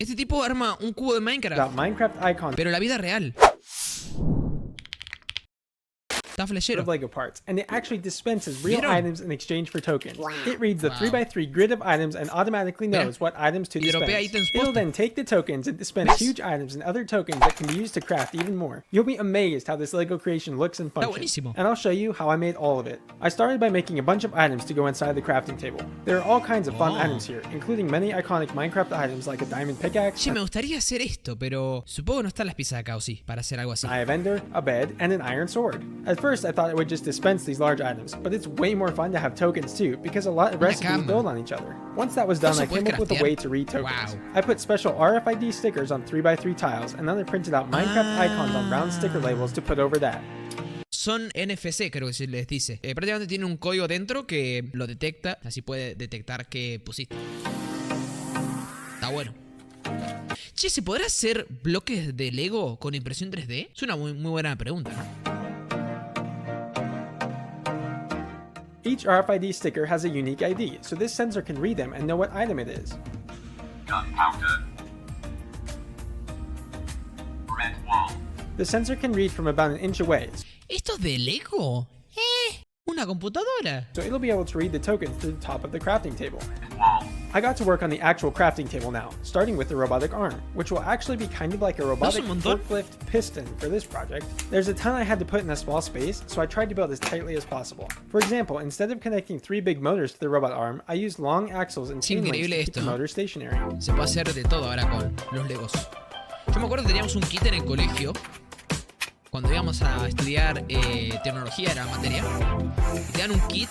Este tipo arma un cubo de Minecraft, Got Minecraft icons pero la vida real. Está flashero. of Lego parts, and it actually dispenses real ¿Vieron? items in exchange for tokens. It reads the 3x3 grid of items and automatically knows what items to Y dropea dispense. ítems It'll posta. then take the tokens and dispense ¿Ves? huge items and other tokens that can be used to craft even more. You'll be amazed how this Lego creation looks and functions. buenísimo. And I'll show you how I made all of it. I started by making a bunch of items to go inside the crafting table. There are all kinds of fun items here, including many iconic Minecraft items like a diamond pickaxe, Che, me gustaría hacer esto, pero supongo que no están las piezas acá, o sí, para hacer algo así. an eye of ender, a bed, and an iron sword. At first I thought it would just dispense these large items, but it's way more fun to have tokens too, because a lot of recipes cama. build on each other. Once that was done, ¿Eso I came puedes up with a craftear? way to read tokens. Wow. I put special RFID stickers on 3x3 tiles, and then I printed out Minecraft icons on round sticker labels to put over that. Son NFC, creo que se les dice. Prácticamente tiene un código dentro que lo detecta, así puede detectar que pusiste. Está bueno. Che, ¿se podrá hacer bloques de Lego con impresión 3D? Es una muy buena pregunta, ¿no? Each RFID sticker has a unique ID, so this sensor can read them and know what item it is. Gunpowder. Red wall. The sensor can read from about an inch away, ¿Esto es de Lego? Una computadora. so it'll be able to read the tokens to the top of the crafting table. Wall. I got to work on the actual crafting table now, starting with the robotic arm, which will actually be kind of like a robotic montón. forklift piston for this project. There's a ton I had to put in a small space, so I tried to build as tightly as possible. For example, instead of connecting 3 big motors to the robot arm, I used long axles and chain links to increíble keep esto, the ¿no? motor stationary. Se puede hacer de todo ahora con los Legos. Yo me acuerdo que teníamos un kit en el colegio. Cuando íbamos a estudiar tecnología, era materia. Y te dan un kit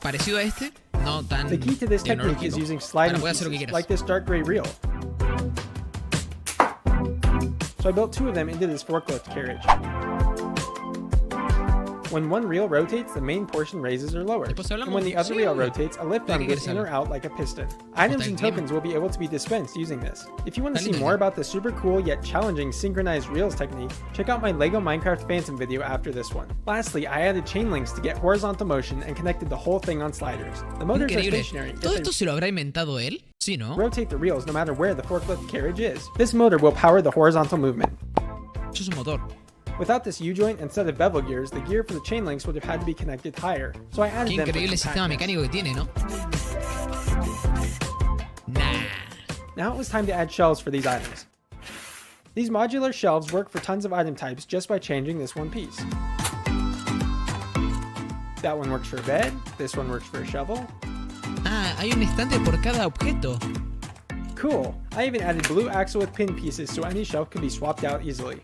parecido a este, no tan The key to this technique is tecnológico. using sliding Ahora, puedes hacer lo que pieces, quieras. like this dark gray reel. So I built 2 of them into this forklift carriage. When one reel rotates, the main portion raises or lowers. Después hablamos- And when the other sí, reel obvio. rotates, a lift ¿De arm qué goes quieres in or hablar? out like a piston. Items and el clima. tokens will be able to be dispensed using this. If you want to Está see lindo more ya. about the super cool yet challenging synchronized reels technique, check out my LEGO Minecraft Phantom video after this one. Lastly, I added chain links to get horizontal motion and connected the whole thing on sliders. The motors are Increíble. stationary. If ¿Todo they esto se lo habrá inventado él? Sí, ¿no? rotate the reels no matter where the forklift carriage is. This motor will power the horizontal movement. Eso es un motor. Without this U-joint, instead of bevel gears, the gear for the chain links would have had to be connected higher. So I added Qué them for increíble sistema compactness. mecánico que tiene, ¿no? Nah. Now it was time to add shelves for these items. These modular shelves work for tons of item types just by changing this one piece. That one works for a bed, this one works for a shovel. Ah, hay un estante por cada objeto. Cool! I even added blue axle with pin pieces so any shelf can be swapped out easily.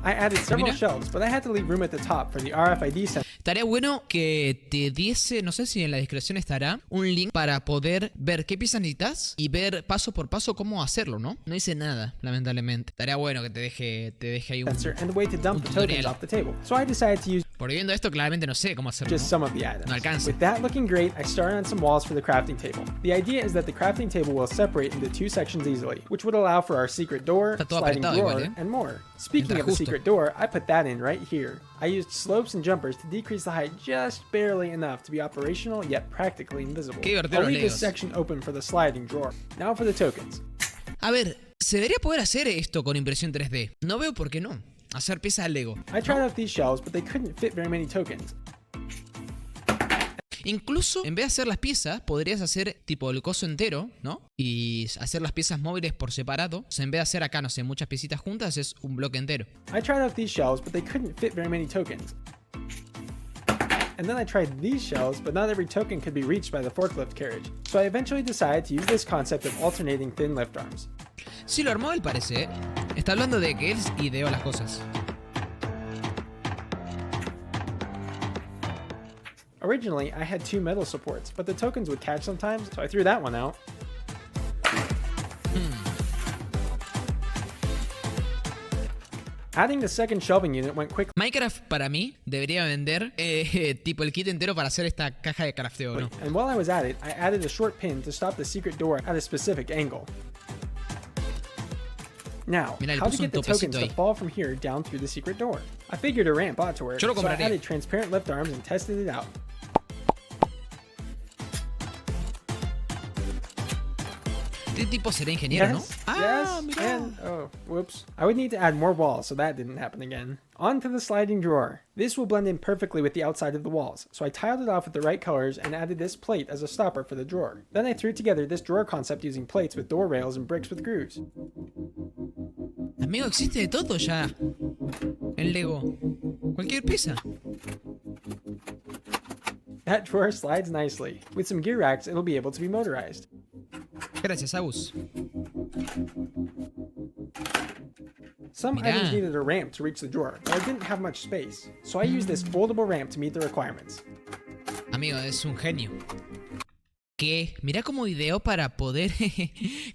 I added several Mira. shelves, but I had to leave room at the top for the RFID sensor. Estaría bueno que te diese, no sé si en la descripción estará, un link para poder ver qué piezas necesitas y ver paso por paso cómo hacerlo, ¿no? No hice nada, lamentablemente. Estaría bueno que te deje ahí un... Sensor and the way to dump the tokens tutorial. off the table. So I decided to use Porque viendo esto, claramente no sé cómo hacerlo, just ¿no? some of the items. No alcanza. With that looking great, I started on some walls for the crafting table. The idea is that the crafting table will separate into 2 sections easily, which would allow for our secret door, Está todo sliding apretado drawer, igual, and more. Speaking Entra of the justo. secret door, I put that in right here. I used slopes and jumpers to decrease the height just barely enough to be operational yet practically invisible. Qué divertido I'll los leave this Legos. section open for the sliding drawer. Now for the tokens. A ver, se debería poder hacer esto con impresión 3D. No veo por qué no. Hacer piezas de Lego. I tried out these shelves, but they couldn't fit very many tokens. Incluso, en vez de hacer las piezas, podrías hacer tipo el coso entero, ¿no? Y hacer las piezas móviles por separado. O sea, en vez de hacer acá, no sé, muchas piecitas juntas, es un bloque entero. I tried out these shelves, but they couldn't fit very many tokens. And then I tried these shelves, but not every token could be reached by the forklift carriage. So I eventually decided to use this concept of alternating thin lift arms. Sí, lo armó él, parece, ¿eh? Está hablando de que él ideó las cosas. Originally, I had 2 metal supports, but the tokens would catch sometimes, so I threw that one out. Adding the second shelving unit went quickly, Minecraft, para mí, debería vender tipo el kit entero para hacer esta caja de crafteo, ¿no? and while I was at it, I added a short pin to stop the secret door at a specific angle. Now, Mira, le how to puso un get the tokens topecito to ahí. fall from here down through the secret door? I figured a ramp ought to work, Yo lo so I compraría. added transparent lift arms and tested it out. Este tipo será ingeniero, ¿no? Ah, yes, mirá. and oh, whoops. I would need to add more walls, so that didn't happen again. On to the sliding drawer. This will blend in perfectly with the outside of the walls, so I tiled it off with the right colors and added this plate as a stopper for the drawer. Then I threw together this drawer concept using plates with door rails and bricks with grooves. Amigo, existe de todo ya. En Lego. Cualquier pieza. That drawer slides nicely. With some gear racks, it'll be able to be motorized. Gracias, Agus. Some Mirá. items needed a ramp to reach the drawer, but I didn't have much space, so I used this foldable ramp to meet the requirements. Amigo, es un genio. ¿Qué? Mirá cómo ideó para poder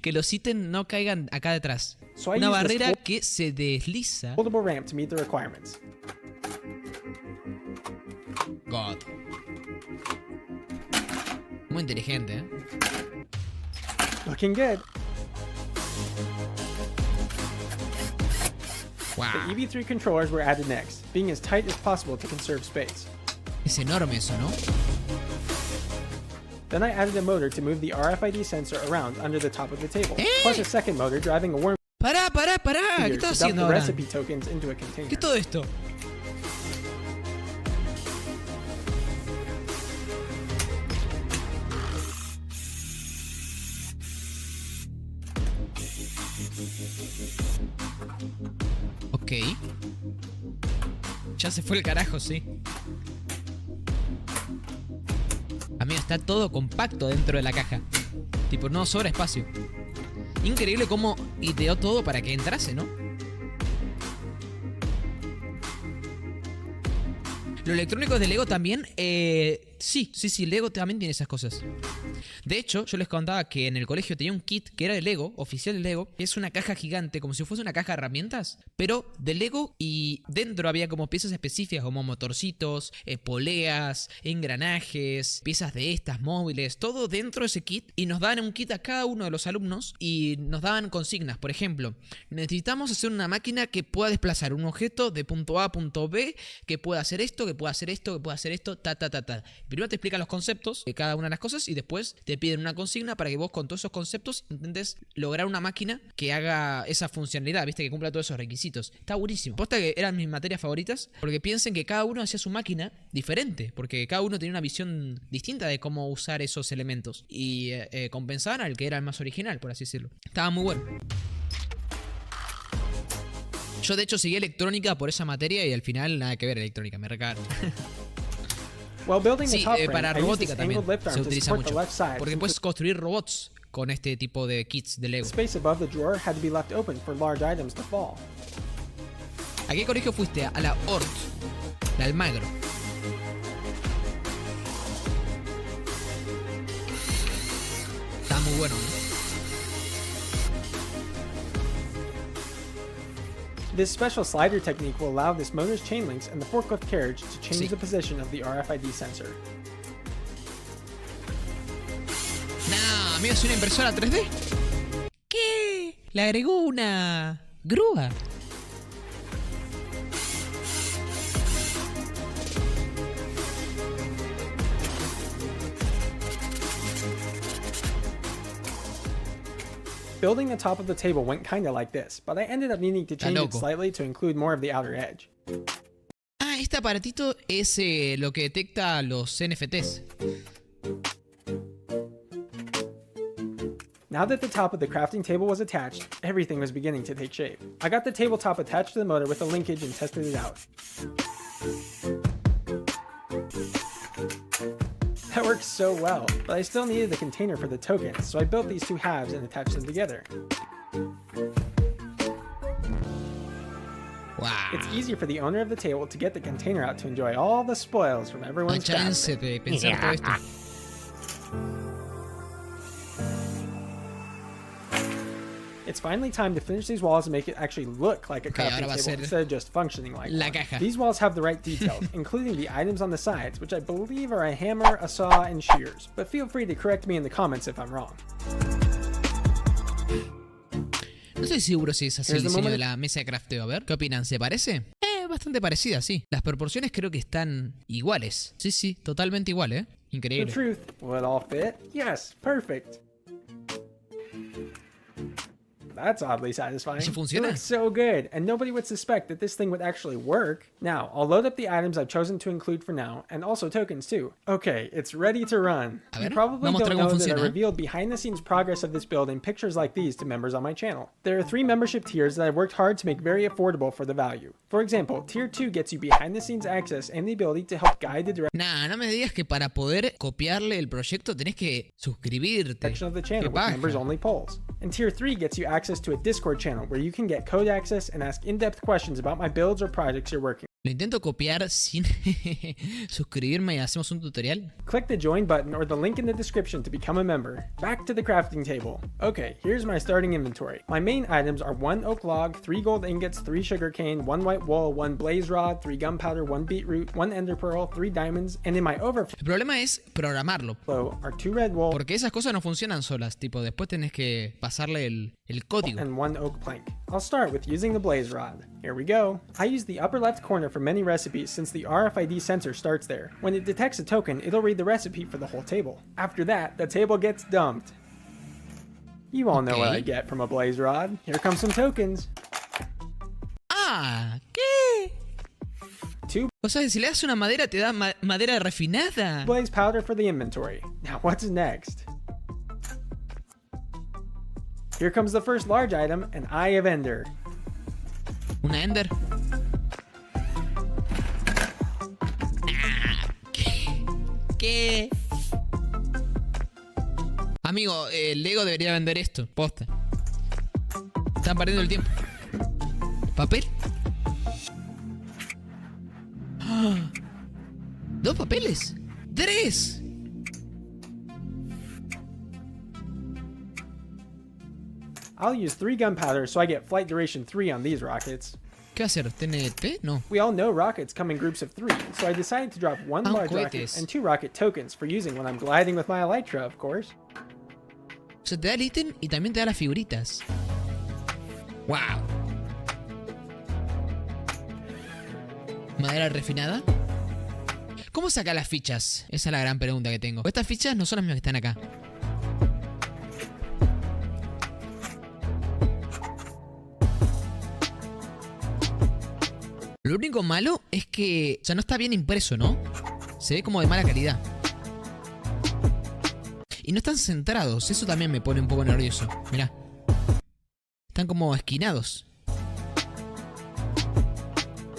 que los ítems no caigan acá detrás. So I Una used this barrera que se desliza. foldable ramp to meet the requirements. God. Muy inteligente, ¿eh? Looking good. Wow. The EV3 controllers were added next, being as tight as possible to conserve space. Es enorme eso, ¿no? Then I added a motor to move the RFID sensor around under the top of the table, plus a second motor driving a worm Pará. ¿Qué meter estás to dump haciendo the ahora? recipe tokens into a container. ¿Qué es todo esto? Ok. Ya se fue el carajo, sí. Amigo, está todo compacto dentro de la caja. Tipo, no sobra espacio. Increíble cómo ideó todo para que entrase, ¿no? Lo electrónico de Lego también, sí, Lego también tiene esas cosas. De hecho, yo les contaba que en el colegio tenía un kit que era de Lego, oficial de Lego, que es una caja gigante, como si fuese una caja de herramientas, pero de Lego, y dentro había como piezas específicas como motorcitos, poleas, engranajes, piezas de estas, móviles, todo dentro de ese kit, y nos daban un kit a cada uno de los alumnos y nos daban consignas. Por ejemplo, necesitamos hacer una máquina que pueda desplazar un objeto de punto A a punto B, que pueda hacer esto, que pueda hacer esto, que pueda hacer esto, Primero te explican los conceptos de cada una de las cosas y después te piden una consigna para que vos con todos esos conceptos intentes lograr una máquina que haga esa funcionalidad, viste, que cumpla todos esos requisitos. Está buenísimo. Posta que eran mis materias favoritas porque piensen que cada uno hacía su máquina diferente, porque cada uno tenía una visión distinta de cómo usar esos elementos y compensaban al que era el más original, por así decirlo. Estaba muy bueno. Yo de hecho seguí electrónica por esa materia y al final nada que ver electrónica, me recagaron. While building the Sí, top frame, para I used robótica this también angled lift arm se to utiliza support the mucho. left side. Porque puedes construir robots con este tipo de kits de Lego. The space above the drawer had to be left open for large items to fall. ¿A qué colegio fuiste? A la Hort, de Almagro. Está muy bueno, ¿no? This special slider technique will allow this motor's chain links and the forklift carriage to change Sí. the position of the RFID sensor. No, amigo, es una impresora 3D. ¿Qué? Le agregó una grúa. Building the top of the table went kinda like this, but I ended up needing to change it loco. slightly to include more of the outer edge. Ah, este aparatito es lo que detecta los NFTs. Now that the top of the crafting table was attached, everything was beginning to take shape. I got the tabletop attached to the motor with a linkage and tested it out. That works so well, but I still needed the container for the tokens, so I built these two halves and attached them together. Wow. It's easier for the owner of the table to get the container out to enjoy all the spoils from No everyone's chance crafting. de pensar todo esto. It's finally time to finish these walls and make it actually look like a Okay, crafting ahora va a table ser instead of just functioning like la one. caja. These walls have the right details, including the items on the sides, which I believe are a hammer, a saw, and shears. But feel free to correct me in the comments if I'm wrong. No estoy seguro si es así el Here's the diseño de moment. la mesa de crafteo. A ver, ¿qué opinan? ¿Se parece? Bastante parecida, sí. Las proporciones creo que están iguales. Sí, totalmente igual, The Increíble. truth, will it all fit? Yes, perfect. That's oddly satisfying. ¿Sí It funciona? looks so good, and nobody would suspect that this thing would actually work. Now, I'll load up the items I've chosen to include for now, and also tokens too. Okay, it's ready to run. A You ver, probably vamos a don't mostrar cómo know that I funciona. revealed behind-the-scenes progress of this build in pictures like these to members on my channel. There are 3 membership tiers that I've worked hard to make very affordable for the value. For example, Tier 2 gets you behind-the-scenes access and the ability to help guide the Nah, no me digas que para poder copiarle el proyecto tenés que suscribirte. direction of the channel Qué with paja. members-only polls. And Tier 3 gets you access to a Discord channel where you can get code access and ask in-depth questions about my builds or projects you're working. Lo intento copiar sin suscribirme y hacemos un tutorial. Click the join button or the link in the description to become a member. Back to the crafting table. Okay, here's my starting inventory. My main items are 1 oak log, 3 gold ingots, 3 sugarcane, 1 white wool, 1 blaze rod, 3 gunpowder, 1 beetroot, 1 ender pearl, 3 diamonds, and in my overflow El problema es programarlo. are 2 red wool Porque esas cosas no funcionan solas. Tipo, después tenés que pasarle el código. and 1 oak plank. I'll start with using the blaze rod. Here we go. I use the upper left corner for many recipes since the RFID sensor starts there. When it detects a token, it'll read the recipe for the whole table. After that, the table gets dumped. You all know what Okay. I get from a blaze rod. Here come some tokens. Ah, ¿qué? 2 O sea, si le das una madera, te da madera refinada. blaze powder for the inventory. Now what's next? Here comes the first large item, an Eye of Ender. Una ender. Ah, ¿Qué? Amigo, Lego debería vender esto. Posta. Están perdiendo el tiempo. ¿Papel? ¡Ah! ¿2 papeles? ¡3! I'll use 3 gunpowder so I get flight duration 3 on these rockets. ¿Qué va a hacer? ¿TNT? No. We all know rockets come in groups of 3, so I decided to drop 1 large rocket cohetes. and 2 rocket tokens for using when I'm gliding with my elytra, of course. O sea, te da el ítem y también te da las figuritas. ¡Wow! Madera refinada. ¿Cómo saca las fichas? Esa es la gran pregunta que tengo. Estas fichas no son las mismas que están acá. Lo único malo es que, o sea, no está bien impreso, ¿no? Se ve como de mala calidad. Y no están centrados. Eso también me pone un poco nervioso. Mirá. Están como esquinados.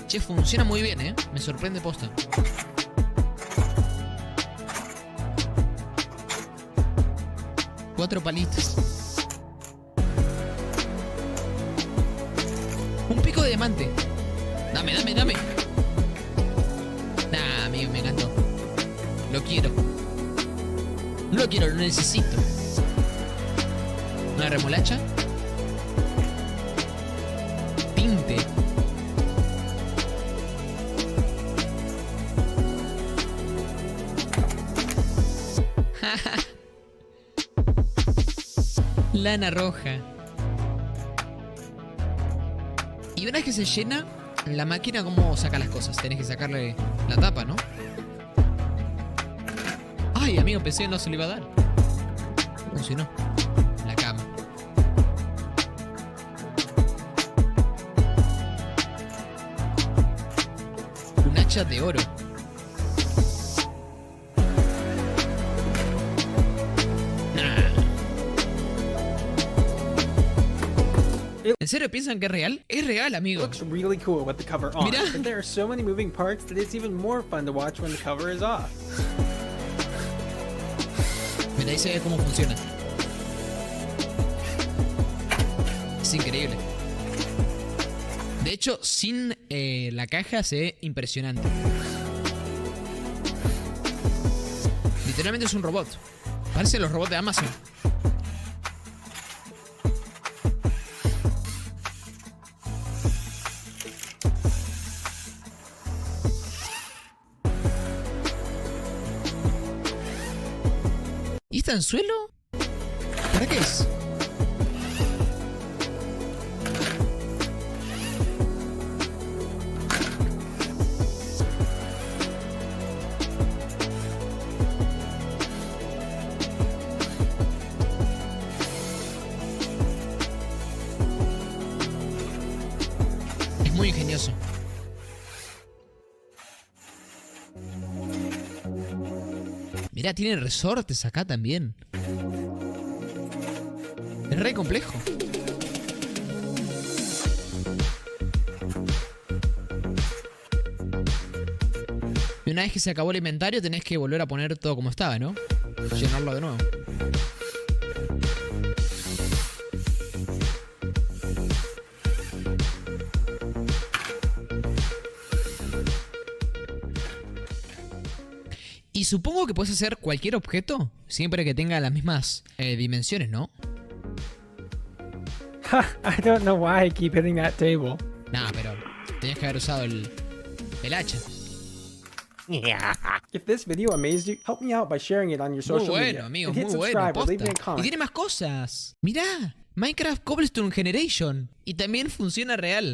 Che, funciona muy bien, ¿eh? Me sorprende posta. Cuatro palitos. Un pico de diamante. Dame, dame, dame. Nah, amigo, me encantó. Lo quiero. No lo quiero, lo necesito. Una remolacha. Tinte. Lana roja. Y una vez que se llena, la máquina, ¿cómo saca las cosas? Tenés que sacarle la tapa, ¿no? Ay, amigo, pensé que no se le iba a dar. Funcionó. La cama. Un hacha de oro. ¿En serio piensan que es real? Es real, amigo. Looks really cool with the cover on, Mira. but there are so many moving parts that it's even more fun to watch when the cover is off. Mira, ahí se ve cómo funciona. Es increíble. De hecho, sin la caja se ve impresionante. Literalmente es un robot. Parece los robots de Amazon. ¿Y está en suelo? ¿Para qué es? Mirá, tiene resortes acá también. Es re complejo. Y una vez que se acabó el inventario tenés que volver a poner todo como estaba, ¿no? Llenarlo de nuevo. Y supongo que puedes hacer cualquier objeto siempre que tenga las mismas dimensiones, ¿no? I don't know why I keep hitting that table. Nah, pero tenías que haber usado el hacha. If this video amazed you, help me out by sharing it on your social Muy bueno, media. amigo, And hit muy bueno. subscribe or leave me a Posta. Y comment. tiene más cosas. Mirá, Minecraft Cobblestone Generation. Y también funciona real.